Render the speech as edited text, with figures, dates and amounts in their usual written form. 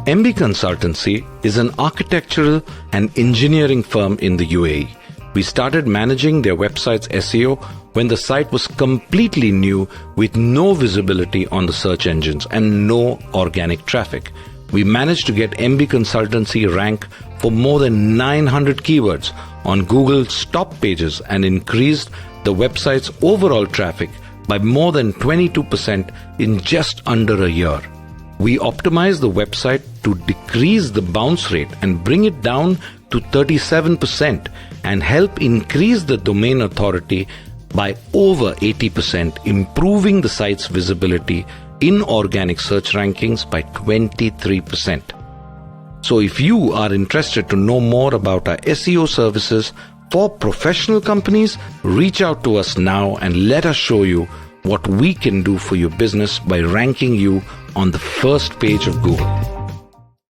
MB Consultancy is an architectural and engineering firm in the UAE. We started managing their website's SEO when the site was completely new with no visibility on the search engines and no organic traffic. We managed to get MB Consultancy rank for more than 900 keywords on Google's top pages and increased the website's overall traffic by more than 22% in just under a year. We optimized the website to decrease the bounce rate and bring it down to 37% and help increase the domain authority by over 80%, improving the site's visibility in organic search rankings by 23%. So if you are interested to know more about our SEO services for professional companies, reach out to us now and let us show you what we can do for your business by ranking you on the first page of Google.